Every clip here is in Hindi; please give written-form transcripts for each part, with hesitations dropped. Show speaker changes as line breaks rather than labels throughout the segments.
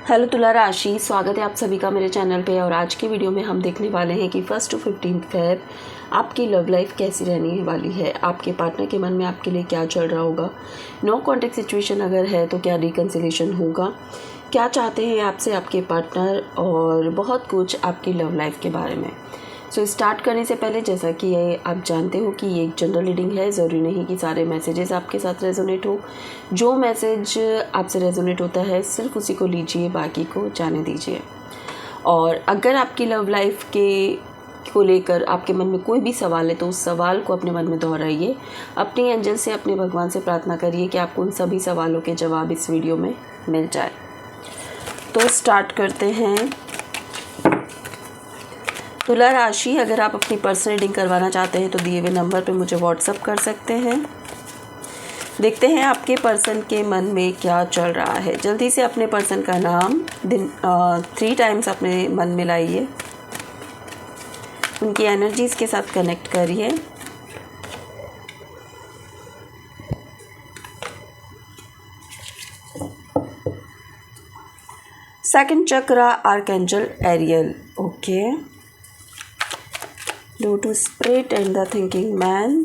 हेलो तुला राशि, स्वागत है आप सभी का मेरे चैनल पे। और आज की वीडियो में हम देखने वाले हैं कि 1 to 15 फेब आपकी लव लाइफ कैसी रहने वाली है। आपके पार्टनर के मन में आपके लिए क्या चल रहा होगा, नो कॉन्टेक्ट सिचुएशन अगर है तो क्या रिकन्सिलेशन होगा, क्या चाहते हैं आपसे आपके पार्टनर, और बहुत कुछ आपकी लव लाइफ के बारे में। सो स्टार्ट करने से पहले, जैसा कि आप जानते हो कि ये एक जनरल रीडिंग है, ज़रूरी नहीं कि सारे मैसेजेस आपके साथ रेजोनेट हो। जो मैसेज आपसे रेजोनेट होता है सिर्फ उसी को लीजिए, बाकी को जाने दीजिए। और अगर आपकी लव लाइफ को लेकर आपके मन में कोई भी सवाल है तो उस सवाल को अपने मन में दोहराइए, अपने एंजल से, अपने भगवान से प्रार्थना करिए कि आपको उन सभी सवालों के जवाब इस वीडियो में मिल जाए। तो स्टार्ट करते हैं। तुला राशि, अगर आप अपनी पर्सनल रीडिंग करवाना चाहते हैं तो दिए हुए नंबर पे मुझे व्हाट्सअप कर सकते हैं। देखते हैं आपके पर्सन के मन में क्या चल रहा है। जल्दी से अपने पर्सन का नाम 3 टाइम्स अपने मन में लाइए, उनकी एनर्जीज़ के साथ कनेक्ट करिए। Second chakra, archangel Ariel. Okay, Lotus Spirit and the Thinking Man.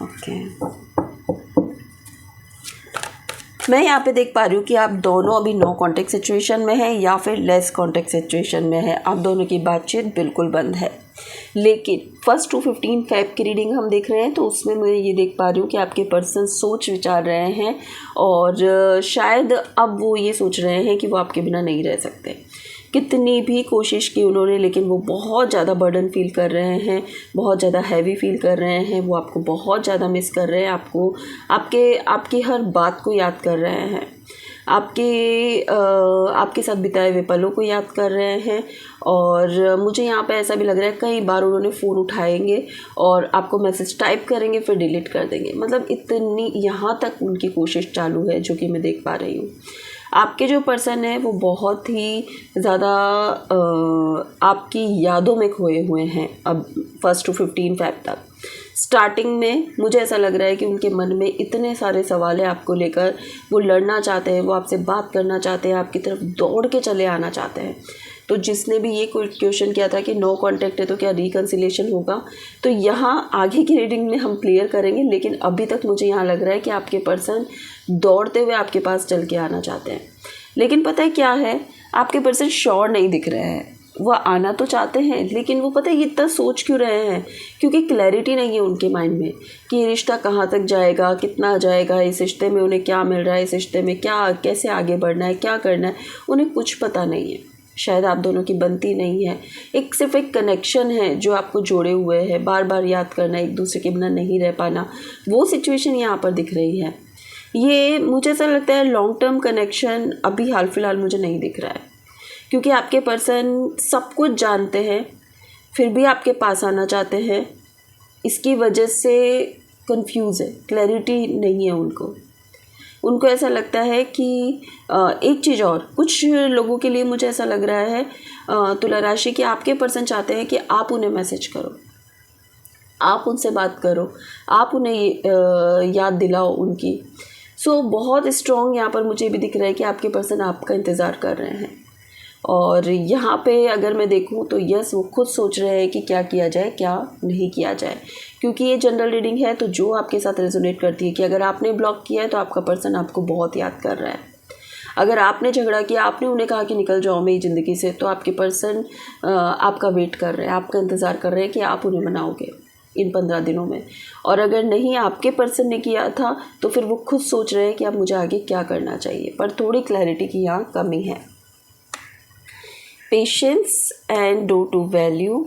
Okay, मैं यहाँ पे देख पा रही हूँ कि आप दोनों अभी नो कॉन्टेक्ट सिचुएशन में हैं या फिर लेस कॉन्टेक्ट सिचुएशन में है। आप दोनों की बातचीत बिल्कुल बंद है। लेकिन 1 to 15 फेब की रीडिंग हम देख रहे हैं तो उसमें मैं ये देख पा रही हूँ कि आपके पर्सन सोच विचार रहे हैं, और शायद अब वो ये सोच रहे हैं कि वो आपके बिना नहीं रह सकते। कितनी भी कोशिश की उन्होंने, लेकिन वो बहुत ज़्यादा बर्डन फील कर रहे हैं, बहुत ज़्यादा हैवी फील कर रहे हैं। वो आपको बहुत ज़्यादा मिस कर रहे हैं, आपकी हर बात को याद कर रहे हैं, आपके साथ बिताए हुए पलों को याद कर रहे हैं। और मुझे यहाँ पे ऐसा भी लग रहा है कई बार उन्होंने फ़ोन उठाएंगे और आपको मैसेज टाइप करेंगे, फिर डिलीट कर देंगे। मतलब इतनी यहाँ तक उनकी कोशिश चालू है, जो कि मैं देख पा रही हूँ। आपके जो पर्सन है वो बहुत ही ज़्यादा आपकी यादों में खोए हुए हैं अब 1 to 15 फेब तक। स्टार्टिंग में मुझे ऐसा लग रहा है कि उनके मन में इतने सारे सवाल हैं आपको लेकर, वो लड़ना चाहते हैं, वो आपसे बात करना चाहते हैं, आपकी तरफ दौड़ के चले आना चाहते हैं। तो जिसने भी ये क्वेश्चन किया था कि नो कॉन्टेक्ट है तो क्या रिकन्सिलेशन होगा, तो यहाँ आगे की रीडिंग में हम क्लियर करेंगे। लेकिन अभी तक मुझे यहाँ लग रहा है कि आपके पर्सन दौड़ते हुए आपके पास चल के आना चाहते हैं। लेकिन पता है क्या है, आपके पर्सन श्योर नहीं दिख रहे हैं। वो आना तो चाहते हैं, लेकिन वो पता है ये इतना सोच क्यों रहे हैं, क्योंकि क्लैरिटी नहीं है उनके माइंड में कि ये रिश्ता कहाँ तक जाएगा, कितना जाएगा, इस रिश्ते में उन्हें क्या मिल रहा है, इस रिश्ते में क्या, कैसे आगे बढ़ना है, क्या करना है, उन्हें कुछ पता नहीं है। शायद आप दोनों की बनती नहीं है, सिर्फ एक कनेक्शन है जो आपको जोड़े हुए है, बार बार याद करना, एक दूसरे के बिना नहीं रह पाना, वो सिचुएशन यहाँ पर दिख रही है। ये मुझे ऐसा लगता है लॉन्ग टर्म कनेक्शन अभी हाल फिलहाल मुझे नहीं दिख रहा है, क्योंकि आपके पर्सन सब कुछ जानते हैं फिर भी आपके पास आना चाहते हैं। इसकी वजह से कंफ्यूज है, क्लैरिटी नहीं है उनको ऐसा लगता है कि एक चीज़ और, कुछ लोगों के लिए मुझे ऐसा लग रहा है तुला राशि कि आपके पर्सन चाहते हैं कि आप उन्हें मैसेज करो, आप उनसे बात करो, आप उन्हें याद दिलाओ उनकी। सो बहुत स्ट्रॉन्ग यहाँ पर मुझे भी दिख रहा है कि आपके पर्सन आपका इंतज़ार कर रहे हैं। और यहाँ पे अगर मैं देखूँ तो यस, वो खुद सोच रहे हैं कि क्या किया जाए, क्या नहीं किया जाए। क्योंकि ये जनरल रीडिंग है तो जो आपके साथ रेजोनेट करती है कि अगर आपने ब्लॉक किया है तो आपका पर्सन आपको बहुत याद कर रहा है। अगर आपने झगड़ा किया, आपने उन्हें कहा कि निकल जाओ मेरी ज़िंदगी से, तो आपके पर्सन आपका वेट कर रहे हैं, आपका इंतज़ार कर रहे हैं कि आप उन्हें मनाओगे इन 15 दिनों में। और अगर नहीं आपके पर्सन ने किया था तो फिर वो खुद सोच रहे हैं कि अब मुझे आगे क्या करना चाहिए। पर थोड़ी क्लैरिटी की यहाँ कमी है। Patience and due to value,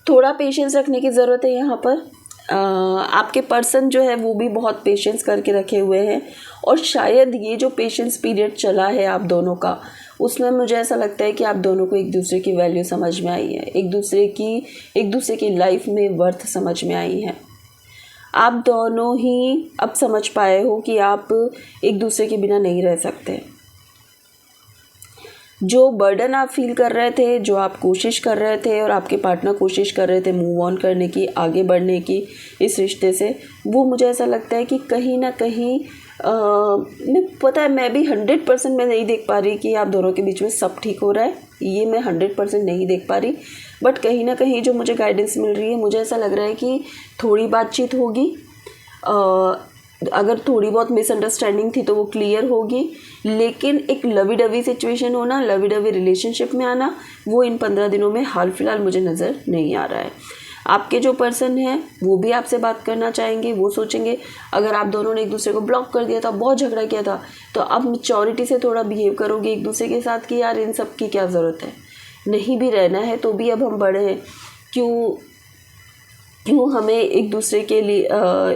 थोड़ा पेशेंस रखने की ज़रूरत है यहाँ पर। आपके पर्सन जो है वो भी बहुत पेशेंस करके रखे हुए हैं, और शायद ये जो पेशेंस पीरियड चला है आप दोनों का, उसमें मुझे ऐसा लगता है कि आप दोनों को एक दूसरे की वैल्यू समझ में आई है, एक दूसरे की लाइफ में वर्थ समझ में आई है। आप दोनों ही अब समझ पाए हो कि आप एक दूसरे के बिना नहीं रह सकते। जो बर्डन आप फील कर रहे थे, जो आप कोशिश कर रहे थे और आपके पार्टनर कोशिश कर रहे थे मूव ऑन करने की, आगे बढ़ने की इस रिश्ते से, वो मुझे ऐसा लगता है कि कहीं ना कहीं मैं भी 100% मैं नहीं देख पा रही कि आप दोनों के बीच में सब ठीक हो रहा है, ये मैं 100% नहीं देख पा रही, बट कहीं ना कहीं जो मुझे गाइडेंस मिल रही है, मुझे ऐसा लग रहा है कि थोड़ी बातचीत होगी। अगर थोड़ी बहुत मिसअंडरस्टैंडिंग थी तो वो क्लियर होगी, लेकिन एक लवी डवी सिचुएशन होना, लवी डवी रिलेशनशिप में आना, वो इन 15 दिनों में हाल फिलहाल मुझे नज़र नहीं आ रहा है। आपके जो पर्सन हैं वो भी आपसे बात करना चाहेंगे, वो सोचेंगे अगर आप दोनों ने एक दूसरे को ब्लॉक कर दिया था, बहुत झगड़ा किया था, तो अब मैच्योरिटी से थोड़ा बिहेव करोगे एक दूसरे के साथ कि यार इन सब की क्या ज़रूरत है, नहीं भी रहना है तो भी अब हम बड़े हैं, क्यों हमें एक दूसरे के लिए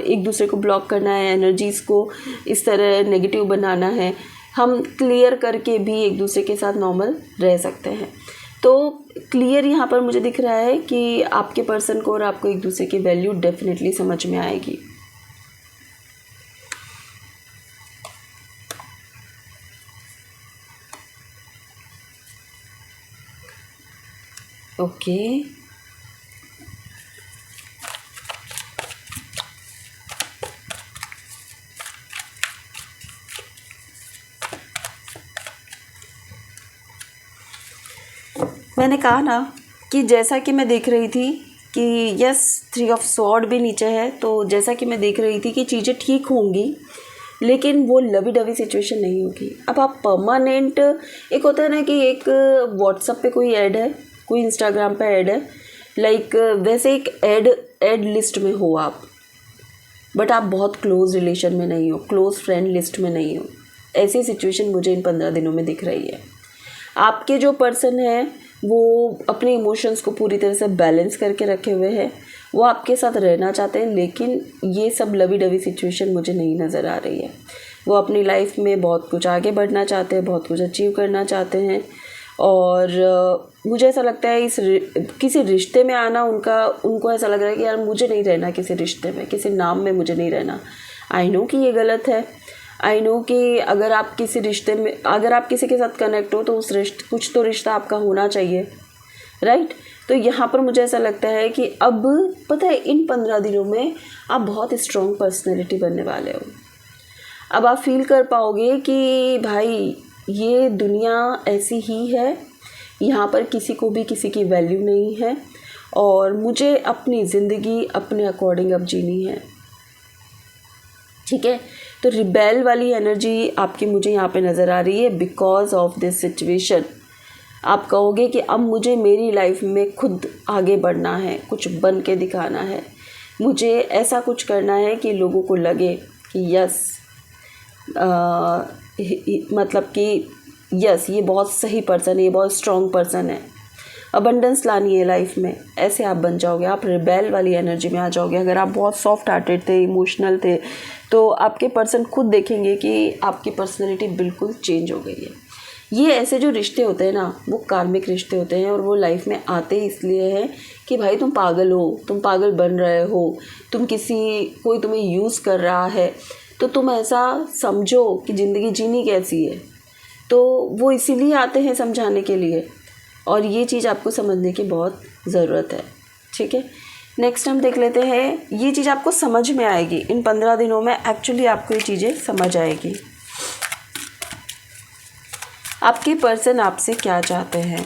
एक दूसरे को ब्लॉक करना है, एनर्जीज़ को इस तरह नेगेटिव बनाना है। हम क्लियर करके भी एक दूसरे के साथ नॉर्मल रह सकते हैं। तो क्लियर यहाँ पर मुझे दिख रहा है कि आपके पर्सन को और आपको एक दूसरे की वैल्यू डेफिनेटली समझ में आएगी। ओके, मैंने कहा ना कि जैसा कि मैं देख रही थी कि यस 3 ऑफ स्वॉर्ड भी नीचे है, तो जैसा कि मैं देख रही थी कि चीज़ें ठीक होंगी, लेकिन वो लवी डवी सिचुएशन नहीं होगी। अब आप परमानेंट, एक होता है ना कि एक व्हाट्सएप पे कोई ऐड है, कोई इंस्टाग्राम पे ऐड है, लाइक वैसे एक ऐड लिस्ट में हो आप, बट आप बहुत क्लोज रिलेशन में नहीं हो, क्लोज फ्रेंड लिस्ट में नहीं हो। ऐसी सिचुएशन मुझे इन 15 दिनों में दिख रही है। आपके जो पर्सन है वो अपने इमोशंस को पूरी तरह से बैलेंस करके रखे हुए हैं, वो आपके साथ रहना चाहते हैं, लेकिन ये सब लवी डवी सिचुएशन मुझे नहीं नज़र आ रही है। वो अपनी लाइफ में बहुत कुछ आगे बढ़ना चाहते हैं, बहुत कुछ अचीव करना चाहते हैं, और मुझे ऐसा लगता है किसी रिश्ते में आना उनको ऐसा लग रहा है कि यार मुझे नहीं रहना किसी रिश्ते में, किसी नाम में मुझे नहीं रहना। आई नो कि ये गलत है, आई नो कि अगर आप किसी रिश्ते में, अगर आप किसी के साथ कनेक्ट हो तो उस कुछ तो रिश्ता आपका होना चाहिए, राइट। तो यहाँ पर मुझे ऐसा लगता है कि अब पता है इन 15 दिनों में आप बहुत स्ट्रॉन्ग पर्सनैलिटी बनने वाले हो। अब आप फील कर पाओगे कि भाई ये दुनिया ऐसी ही है, यहाँ पर किसी को भी किसी की वैल्यू नहीं है, और मुझे अपनी ज़िंदगी अपने अकॉर्डिंग अब जीनी है, ठीक है। तो रिबेल वाली एनर्जी आपकी मुझे यहाँ पे नज़र आ रही है बिकॉज ऑफ दिस सिचुएशन। आप कहोगे कि अब मुझे मेरी लाइफ में खुद आगे बढ़ना है, कुछ बन के दिखाना है, मुझे ऐसा कुछ करना है कि लोगों को लगे कि यस मतलब कि यस ये बहुत सही पर्सन है, ये बहुत स्ट्रॉन्ग पर्सन है, अबंडेंस लानी है लाइफ में, ऐसे आप बन जाओगे। आप रिबेल वाली एनर्जी में आ जाओगे। अगर आप बहुत सॉफ्ट हार्टेड थे, इमोशनल थे, तो आपके पर्सन खुद देखेंगे कि आपकी पर्सनैलिटी बिल्कुल चेंज हो गई है। ये ऐसे जो रिश्ते होते हैं ना, वो कार्मिक रिश्ते होते हैं, और वो लाइफ में आते इसलिए हैं कि भाई तुम पागल हो, तुम पागल बन रहे हो, कोई तुम्हें यूज़ कर रहा है, तो तुम ऐसा समझो कि ज़िंदगी जीनी कैसी है। तो वो इसीलिए आते हैं समझाने के लिए, और ये चीज़ आपको समझने की बहुत ज़रूरत है, ठीक है। नेक्स्ट हम देख लेते हैं, ये चीज़ आपको समझ में आएगी इन 15 दिनों में, एक्चुअली आपको ये चीज़ें समझ आएगी। आपके पर्सन आपसे क्या चाहते हैं,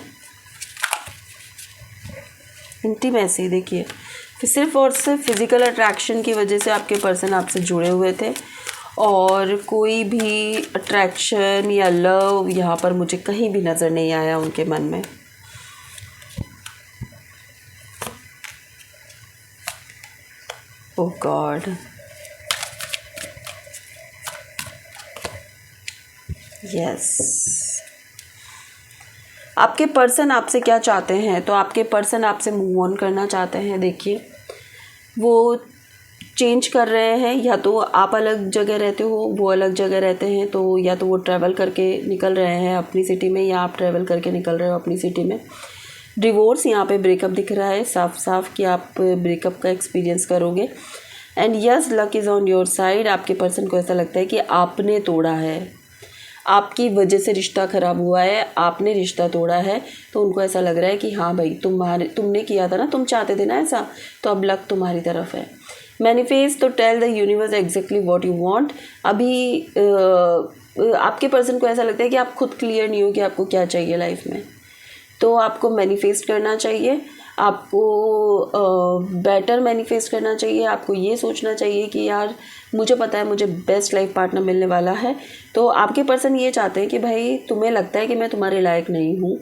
इंटीमेसी देखिए, सिर्फ और सिर्फ फिज़िकल अट्रैक्शन की वजह से आपके पर्सन आपसे जुड़े हुए थे, और कोई भी अट्रैक्शन या लव यहाँ पर मुझे कहीं भी नज़र नहीं आया उनके मन में। ओह गॉड, यस। आपके पर्सन आपसे क्या चाहते हैं, तो आपके पर्सन आपसे मूव ऑन करना चाहते हैं। देखिए वो चेंज कर रहे हैं, या तो आप अलग जगह रहते हो, वो अलग जगह रहते हैं, तो या तो वो ट्रैवल करके निकल रहे हैं अपनी सिटी में, या आप ट्रैवल करके निकल रहे हो अपनी सिटी में। डिवोर्स यहाँ पे ब्रेकअप दिख रहा है साफ साफ कि आप ब्रेकअप का एक्सपीरियंस करोगे। And yes luck is on your side. आपके पर्सन को ऐसा लगता है कि आपने तोड़ा है, आपकी वजह से रिश्ता ख़राब हुआ है, आपने रिश्ता तोड़ा है, तो उनको ऐसा लग रहा है कि हाँ भाई तुमने किया था ना, तुम चाहते थे ना ऐसा, तो अब लक तुम्हारी तरफ है। Manifest to tell the universe exactly what you want. अभी आपके पर्सन को ऐसा लगता है कि आप खुद क्लियर नहीं हो कि आपको क्या चाहिए लाइफ में, तो आपको मैनिफेस्ट करना चाहिए, आपको बेटर मैनिफेस्ट करना चाहिए। आपको ये सोचना चाहिए कि यार मुझे पता है मुझे बेस्ट लाइफ पार्टनर मिलने वाला है। तो आपके पर्सन ये चाहते हैं कि भाई तुम्हें लगता है कि मैं तुम्हारे लायक नहीं हूँ,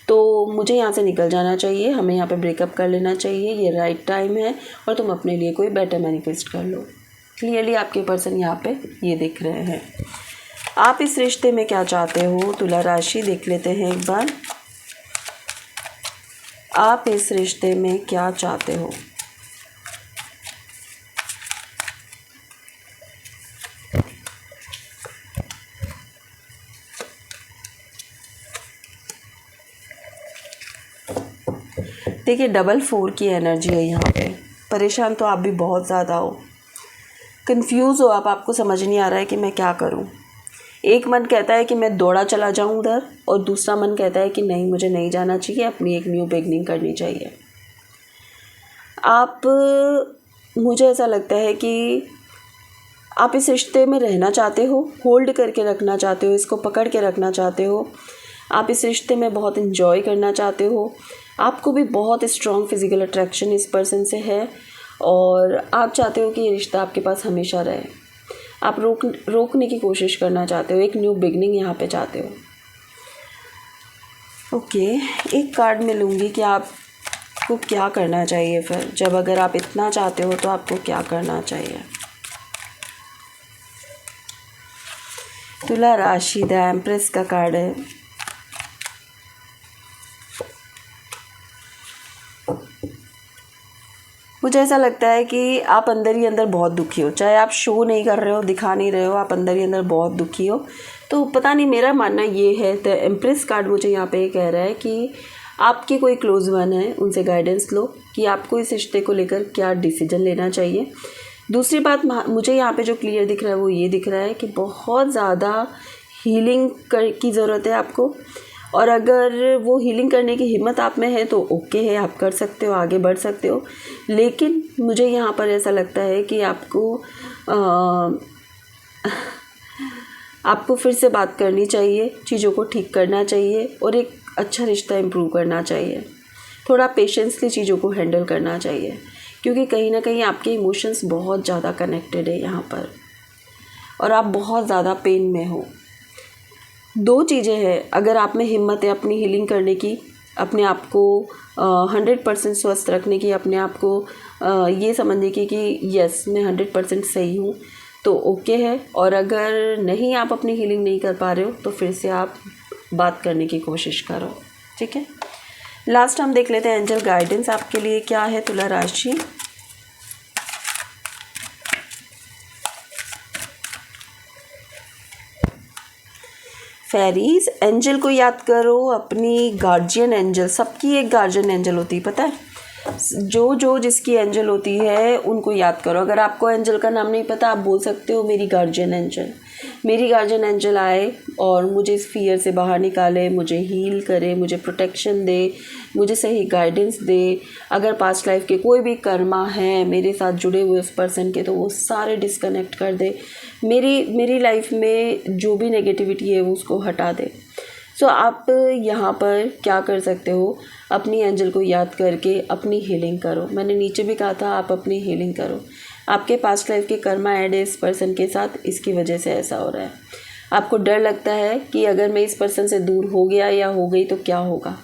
तो मुझे यहाँ से निकल जाना चाहिए, हमें यहाँ पे ब्रेकअप कर लेना चाहिए, ये राइट टाइम है और तुम अपने लिए कोई बेटर मैनिफेस्ट कर लो। क्लियरली आपके पर्सन यहाँ पे ये दिख रहे हैं। आप इस रिश्ते में क्या चाहते हो, तुला राशि देख लेते हैं एक बार। आप इस रिश्ते में क्या चाहते हो? देखिए डबल 4 की एनर्जी है यहाँ पे। परेशान तो आप भी बहुत ज़्यादा हो, कंफ्यूज हो आप, आपको समझ नहीं आ रहा है कि मैं क्या करूँ। एक मन कहता है कि मैं दौड़ा चला जाऊँ उधर, और दूसरा मन कहता है कि नहीं मुझे नहीं जाना चाहिए, अपनी एक न्यू बिगनिंग करनी चाहिए। आप मुझे ऐसा लगता है कि आप इस रिश्ते में रहना चाहते हो, होल्ड करके रखना चाहते हो, इसको पकड़ के रखना चाहते हो। आप इस रिश्ते में बहुत इन्जॉय करना चाहते हो। आपको भी बहुत स्ट्रॉन्ग फिजिकल अट्रैक्शन इस पर्सन से है, और आप चाहते हो कि ये रिश्ता आपके पास हमेशा रहे। आप रोकने की कोशिश करना चाहते हो, एक न्यू बिगनिंग यहाँ पे चाहते हो। ओके, एक कार्ड में लूँगी कि आपको क्या करना चाहिए फिर, जब अगर आप इतना चाहते हो तो आपको क्या करना चाहिए। तुला राशि द एम्प्रेस का कार्ड है। मुझे ऐसा लगता है कि आप अंदर ही अंदर बहुत दुखी हो, चाहे आप शो नहीं कर रहे हो, दिखा नहीं रहे हो, आप अंदर ही अंदर बहुत दुखी हो। तो पता नहीं, मेरा मानना ये है, द एम्प्रेस कार्ड मुझे यहाँ पे ये कह रहा है कि आपके कोई क्लोज वन है, उनसे गाइडेंस लो कि आपको इस रिश्ते को लेकर क्या डिसीजन लेना चाहिए। दूसरी बात मुझे यहाँ पे जो क्लियर दिख रहा है वो ये दिख रहा है कि बहुत ज़्यादा हीलिंग की ज़रूरत है आपको, और अगर वो हीलिंग करने की हिम्मत आप में है तो ओके है, आप कर सकते हो, आगे बढ़ सकते हो। लेकिन मुझे यहाँ पर ऐसा लगता है कि आपको फिर से बात करनी चाहिए, चीज़ों को ठीक करना चाहिए और एक अच्छा रिश्ता इम्प्रूव करना चाहिए। थोड़ा पेशेंसली चीज़ों को हैंडल करना चाहिए, क्योंकि कहीं ना कहीं आपके इमोशंस बहुत ज़्यादा कनेक्टेड है यहाँ पर, और आप बहुत ज़्यादा पेन में हो। दो चीज़ें हैं, अगर आप में हिम्मत है अपनी हीलिंग करने की, अपने आप को 100% स्वस्थ रखने की, अपने आप को ये समझने की कि यस मैं 100% सही हूँ, तो ओके है। और अगर नहीं, आप अपनी हीलिंग नहीं कर पा रहे हो, तो फिर से आप बात करने की कोशिश करो, ठीक है। लास्ट हम देख लेते हैं एंजल गाइडेंस आपके लिए क्या है, तुला राशि। फेरीज, एंजल को याद करो, अपनी गार्जियन एंजल, सबकी एक गार्जियन एंजल होती है, पता है, जो जिसकी एंजल होती है उनको याद करो। अगर आपको एंजल का नाम नहीं पता, आप बोल सकते हो मेरी गार्जियन एंजल, मेरी गार्जियन एंजल आए और मुझे इस फियर से बाहर निकाले, मुझे हील करे, मुझे प्रोटेक्शन दे, मुझे सही गाइडेंस दे। अगर पास्ट लाइफ के कोई भी कर्मा हैं मेरे साथ जुड़े हुए उस पर्सन के, तो वो सारे डिस्कनेक्ट कर दे, मेरी लाइफ में जो भी नेगेटिविटी है वो उसको हटा दे। सो आप यहाँ पर क्या कर सकते हो, अपनी एंजल को याद करके अपनी हीलिंग करो। मैंने नीचे भी कहा था आप अपनी हीलिंग करो। आपके पास्ट लाइफ के कर्मा ऐड है इस पर्सन के साथ, इसकी वजह से ऐसा हो रहा है। आपको डर लगता है कि अगर मैं इस पर्सन से दूर हो गया या हो गई तो क्या होगा।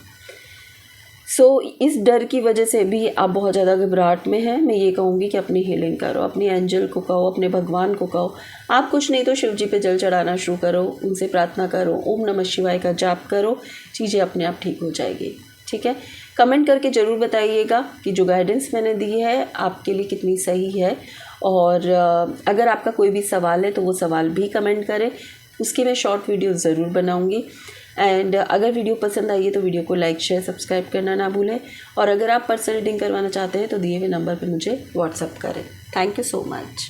इस डर की वजह से भी आप बहुत ज़्यादा घबराहट में हैं। मैं ये कहूँगी कि अपनी हीलिंग करो, अपनी एंजल को कहो, अपने भगवान को कहो। आप कुछ नहीं तो शिव जी पे जल चढ़ाना शुरू करो, उनसे प्रार्थना करो, ओम नमः शिवाय का जाप करो, चीज़ें अपने आप ठीक हो जाएगी, ठीक है। कमेंट करके ज़रूर बताइएगा कि जो गाइडेंस मैंने दी है आपके लिए कितनी सही है, और अगर आपका कोई भी सवाल है तो वो सवाल भी कमेंट करें, उसकी मैं शॉर्ट वीडियो ज़रूर बनाऊँगी। एंड अगर वीडियो पसंद आई है तो वीडियो को लाइक शेयर सब्सक्राइब करना ना भूलें, और अगर आप पर्सनल रीडिंग करवाना चाहते हैं तो दिए हुए नंबर पर मुझे व्हाट्सअप करें। Thank you so much.